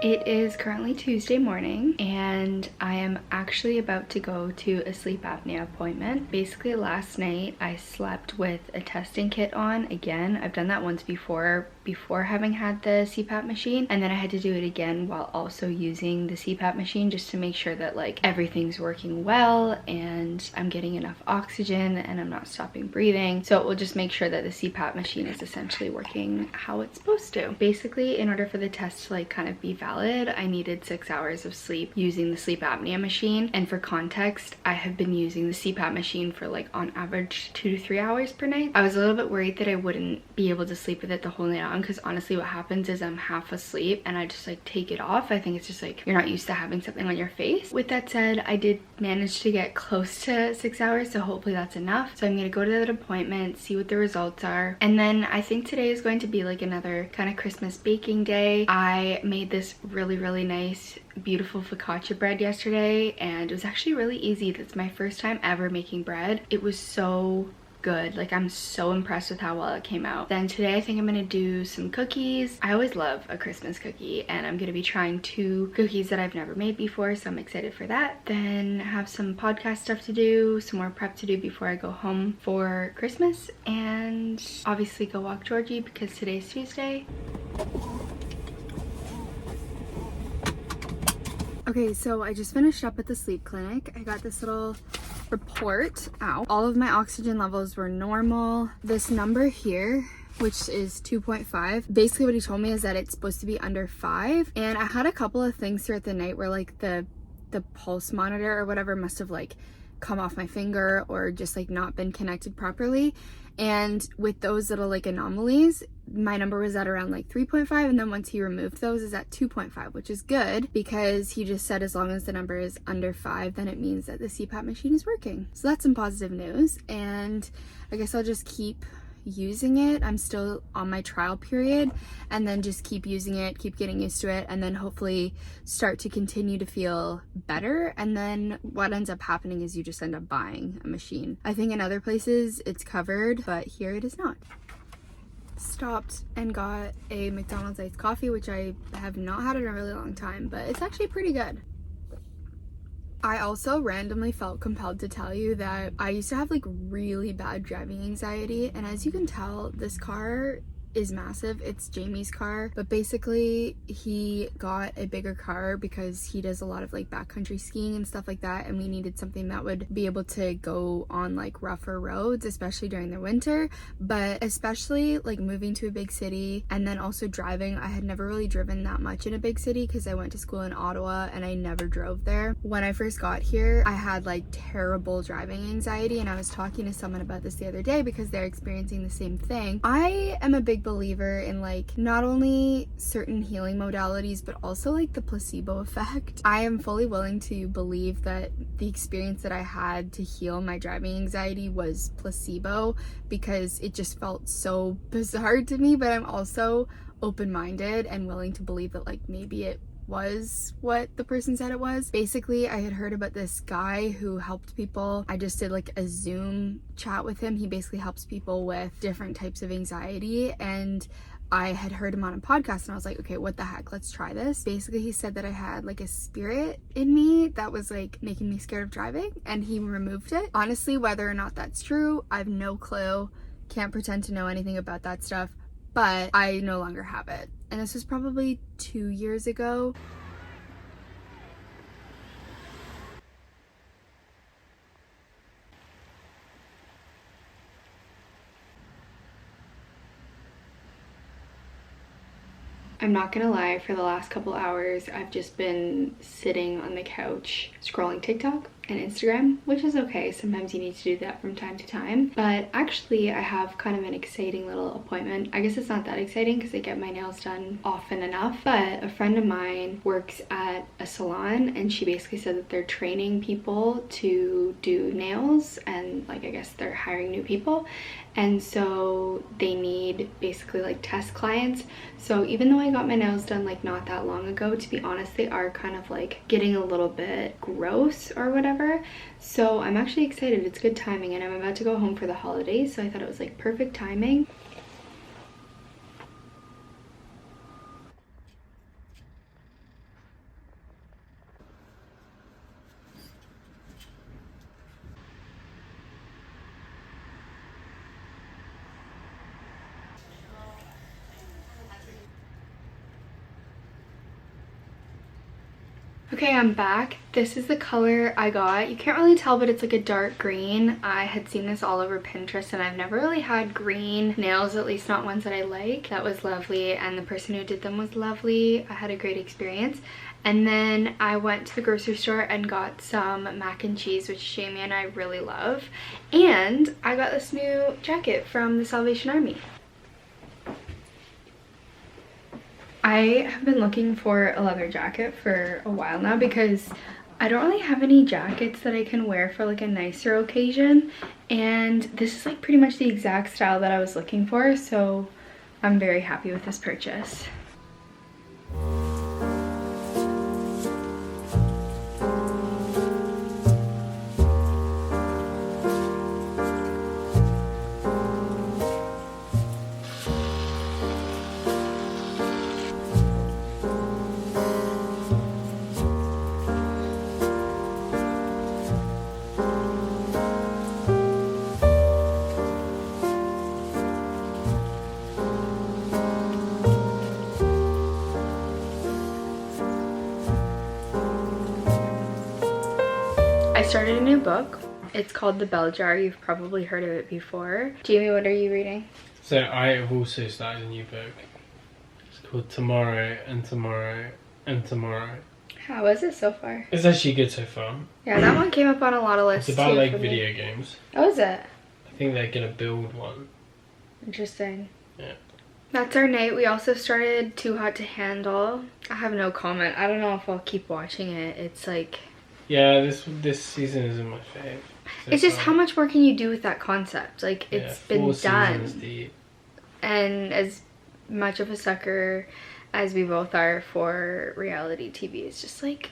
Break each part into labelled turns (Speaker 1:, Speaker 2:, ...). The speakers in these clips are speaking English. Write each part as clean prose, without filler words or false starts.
Speaker 1: It is currently Tuesday morning and I am actually about to go to a sleep apnea appointment. Basically last night I slept with a testing kit on again. I've done that once before having had the CPAP machine, and then I had to do it again while also using the CPAP machine just to make sure that like everything's working well and I'm getting enough oxygen and I'm not stopping breathing. So it will just make sure that the CPAP machine is essentially working how it's supposed to. Basically, in order for the test to like kind of be valid, I needed 6 hours of sleep using the sleep apnea machine. And for context, I have been using the CPAP machine for like on average 2 to 3 hours per night. I was a little bit worried that I wouldn't be able to sleep with it the whole night on, because honestly what happens is I'm half asleep and I just like take it off. I think it's just like you're not used to having something on your face. With that said, I did manage to get close to 6 hours, so hopefully that's enough. So I'm gonna go to that appointment, see what the results are, and then I think today is going to be like another kind of Christmas baking day. I made this really nice beautiful focaccia bread yesterday and it was actually really easy. That's my first time ever making bread. It was so good. Like, I'm so impressed with how well it came out. Then today I think I'm gonna do some cookies. I always love a Christmas cookie and I'm gonna be trying 2 cookies that I've never made before, so I'm excited for that. Then have some podcast stuff to do, some more prep to do before I go home for Christmas, and obviously go walk Georgie because today's Tuesday. Okay, so I just finished up at the sleep clinic. I got this little report out. All of my oxygen levels were normal. This number here, which is 2.5, basically what he told me is that it's supposed to be under 5. And I had a couple of things throughout the night where like the pulse monitor or whatever must have like come off my finger or just like not been connected properly. And with those little like anomalies, my number was at around like 3.5, and then once he removed those is at 2.5, which is good because he just said as long as the number is under 5, then it means that the CPAP machine is working. So that's some positive news, and I guess I'll just keep using it. I'm still on my trial period, and then just keep using it, keep getting used to it, and then hopefully start to continue to feel better. And then what ends up happening is you just end up buying a machine. I think in other places it's covered, but here it is not. Stopped and got a McDonald's iced coffee, which I have not had in a really long time, but it's actually pretty good. I also randomly felt compelled to tell you that I used to have like really bad driving anxiety, and as you can tell, this car is massive. It's Jamie's car, but basically he got a bigger car because he does a lot of like backcountry skiing and stuff like that, and we needed something that would be able to go on like rougher roads, especially during the winter. But especially like moving to a big city and then also driving, I had never really driven that much in a big city because I went to school in Ottawa and I never drove there. When I first got here, I had like terrible driving anxiety, and I was talking to someone about this the other day because they're experiencing the same thing. I am a big believer in like not only certain healing modalities but also like the placebo effect. I am fully willing to believe that the experience that I had to heal my driving anxiety was placebo because it just felt so bizarre to me, but I'm also open-minded and willing to believe that like maybe it was what the person said it was. Basically, I had heard about this guy who helped people. I just did like a Zoom chat with him. He basically helps people with different types of anxiety, and I had heard him on a podcast and I was like, okay, what the heck, let's try this. Basically, he said that I had like a spirit in me that was like making me scared of driving, and he removed it. Honestly, whether or not that's true, I have no clue. Can't pretend to know anything about that stuff, but I no longer have it. And this was probably 2 years ago. I'm not gonna lie, for the last couple hours, I've just been sitting on the couch scrolling TikTok and Instagram, which is okay. Sometimes you need to do that from time to time. But actually, I have kind of an exciting little appointment. I guess it's not that exciting because I get my nails done often enough, but a friend of mine works at a salon and she basically said that they're training people to do nails, and like I guess they're hiring new people. And so they need basically like test clients. So even though I got my nails done like not that long ago, to be honest, they are kind of like getting a little bit gross or whatever. So I'm actually excited. It's good timing, and I'm about to go home for the holidays, so I thought it was like perfect timing. Okay, I'm back. This is the color I got. You can't really tell, but it's like a dark green. I had seen this all over Pinterest and I've never really had green nails, at least not ones that I like. That was lovely, and the person who did them was lovely. I had a great experience. And then I went to the grocery store and got some mac and cheese, which Jamie and I really love. And I got this new jacket from the Salvation Army. I have been looking for a leather jacket for a while now because I don't really have any jackets that I can wear for like a nicer occasion, and this is like pretty much the exact style that I was looking for, so I'm very happy with this purchase. I started a new book. It's called The Bell Jar. You've probably heard of it before. Jamie, what are you reading?
Speaker 2: So I have also started a new book. It's called Tomorrow and Tomorrow and Tomorrow.
Speaker 1: How is it so far?
Speaker 2: It's actually good so far.
Speaker 1: Yeah, that one came up on a lot of lists.
Speaker 2: It's about
Speaker 1: too,
Speaker 2: like
Speaker 1: for me.
Speaker 2: video games.
Speaker 1: Oh, is it?
Speaker 2: I think they're gonna build one.
Speaker 1: Interesting.
Speaker 2: Yeah.
Speaker 1: That's our night. We also started Too Hot to Handle. I have no comment. I don't know if I'll keep watching it. It's like...
Speaker 2: Yeah, this season isn't my fave. So
Speaker 1: it's just
Speaker 2: far.
Speaker 1: how much more can you do with that concept? Like, it's been
Speaker 2: 4
Speaker 1: done.
Speaker 2: seasons deep.
Speaker 1: And as much of a sucker as we both are for reality TV, it's just like,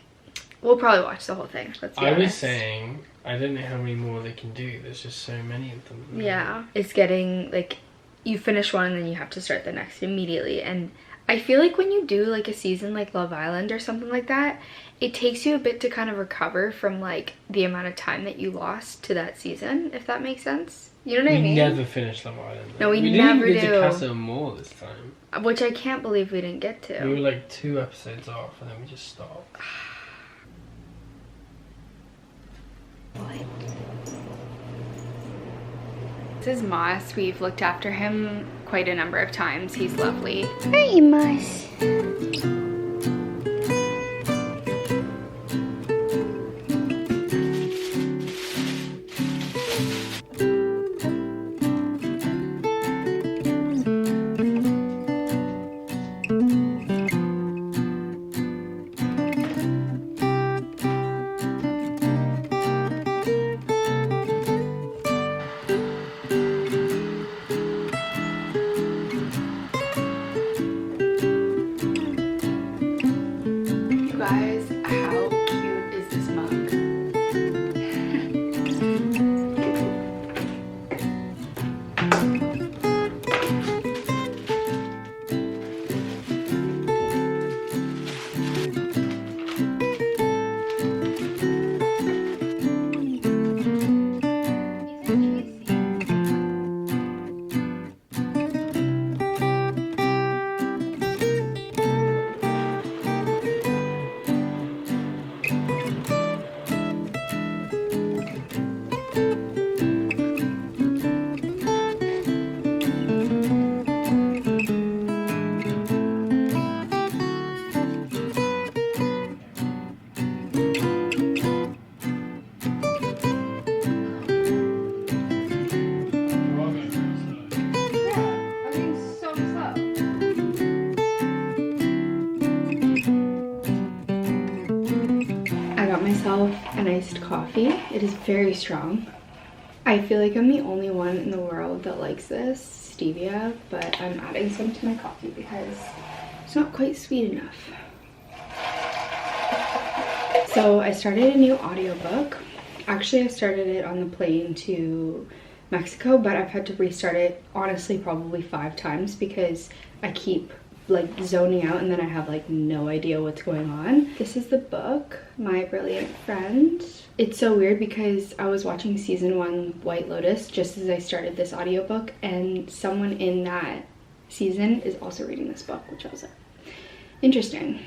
Speaker 1: we'll probably watch the whole thing. Let's be honest.
Speaker 2: I was saying, I don't know how many more they can do. There's just so many of them.
Speaker 1: Yeah. It's getting, like, you finish one and then you have to start the next immediately. And I feel like when you do, like, a season like Love Island or something like that, it takes you a bit to kind of recover from, like, the amount of time that you lost to that season, if that makes sense. You know what I mean?
Speaker 2: We never finished Love Island.
Speaker 1: No, we
Speaker 2: didn't
Speaker 1: never
Speaker 2: even get
Speaker 1: do.
Speaker 2: to Casa Amor this time.
Speaker 1: Which I can't believe we didn't get to.
Speaker 2: We were like 2 episodes off and then we just stopped.
Speaker 1: This is Moss. We've looked after him quite a number of times. He's lovely.
Speaker 3: Hi, Moss.
Speaker 1: Guys, how cute is this mug? Myself an iced coffee. It is very strong. I feel like I'm the only one in the world that likes this stevia, but I'm adding some to my coffee because it's not quite sweet enough. So I started a new audiobook. Actually, I started it on the plane to Mexico, but I've had to restart it honestly probably 5 times because I keep like zoning out and then I have like no idea what's going on. This is the book, My Brilliant Friend. It's so weird because I was watching season 1 White Lotus just as I started this audiobook, and someone in that season is also reading this book, which I was like, interesting.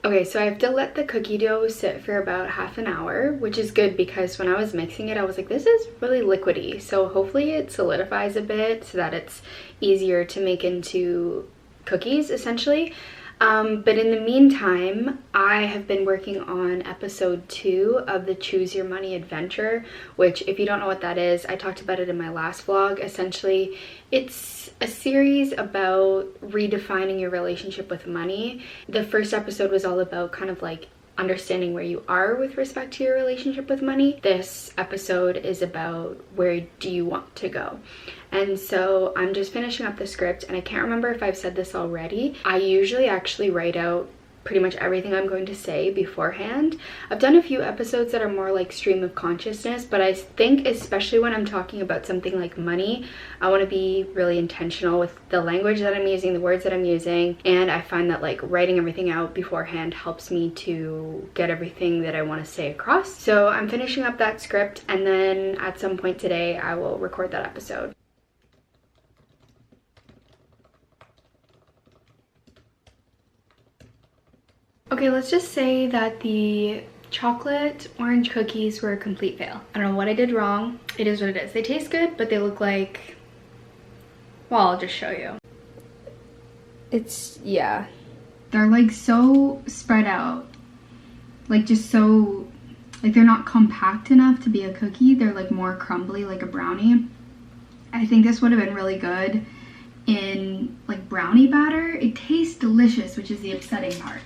Speaker 1: Okay, so I have to let the cookie dough sit for about half an hour, which is good because when I was mixing it, I was like, this is really liquidy. So hopefully it solidifies a bit so that it's easier to make into cookies, essentially. But in the meantime, I have been working on episode 2 of the Choose Your Money Adventure, which, if you don't know what that is, I talked about it in my last vlog. Essentially, it's a series about redefining your relationship with money. The first episode was all about kind of like understanding where you are with respect to your relationship with money. This episode is about where do you want to go. And so I'm just finishing up the script, and I can't remember if I've said this already. I usually actually write out pretty much everything I'm going to say beforehand. I've done a few episodes that are more like stream of consciousness, but I think especially when I'm talking about something like money, I want to be really intentional with the language that I'm using, the words that I'm using, and I find that like writing everything out beforehand helps me to get everything that I want to say across. So I'm finishing up that script, and then at some point today I will record that episode. Okay, let's just say that the chocolate orange cookies were a complete fail. I don't know what I did wrong. It is what it is. They taste good, but they look like, well, I'll just show you. It's, yeah. They're like so spread out. Like just so, like they're not compact enough to be a cookie. They're like more crumbly, like a brownie. I think this would have been really good in like brownie batter. It tastes delicious, which is the upsetting part.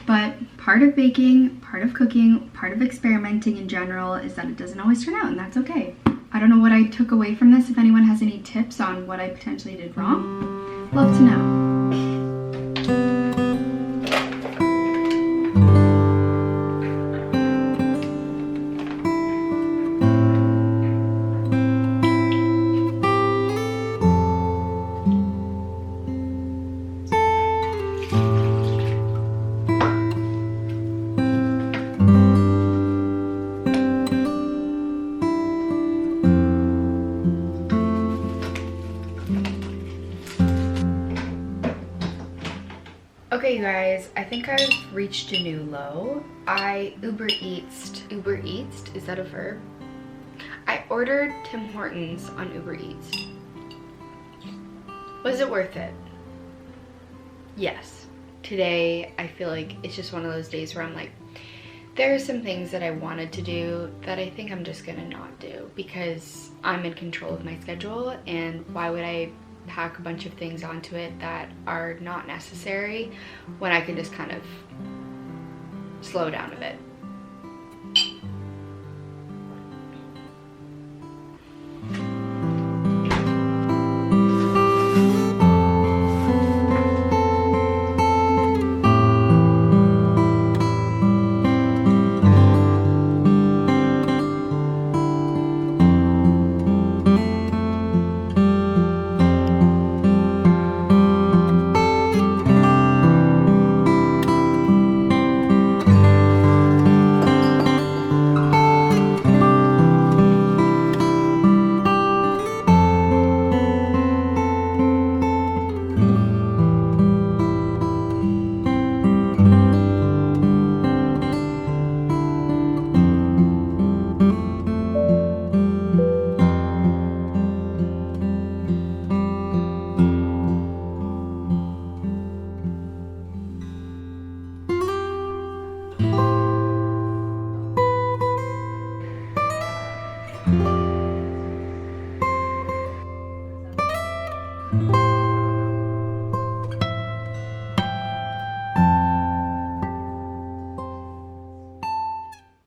Speaker 1: But part of baking, part of cooking, part of experimenting in general is that it doesn't always turn out, and that's okay. I don't know what I took away from this. If anyone has any tips on what I potentially did wrong, love to know. Okay, you guys, I think I've reached a new low. I Uber Eats, is that a verb? I ordered Tim Hortons on Uber Eats. Was it worth it? Yes. Today, I feel like it's just one of those days where I'm like, there are some things that I wanted to do that I think I'm just gonna not do because I'm in control of my schedule, and why would I pack a bunch of things onto it that are not necessary when I can just kind of slow down a bit.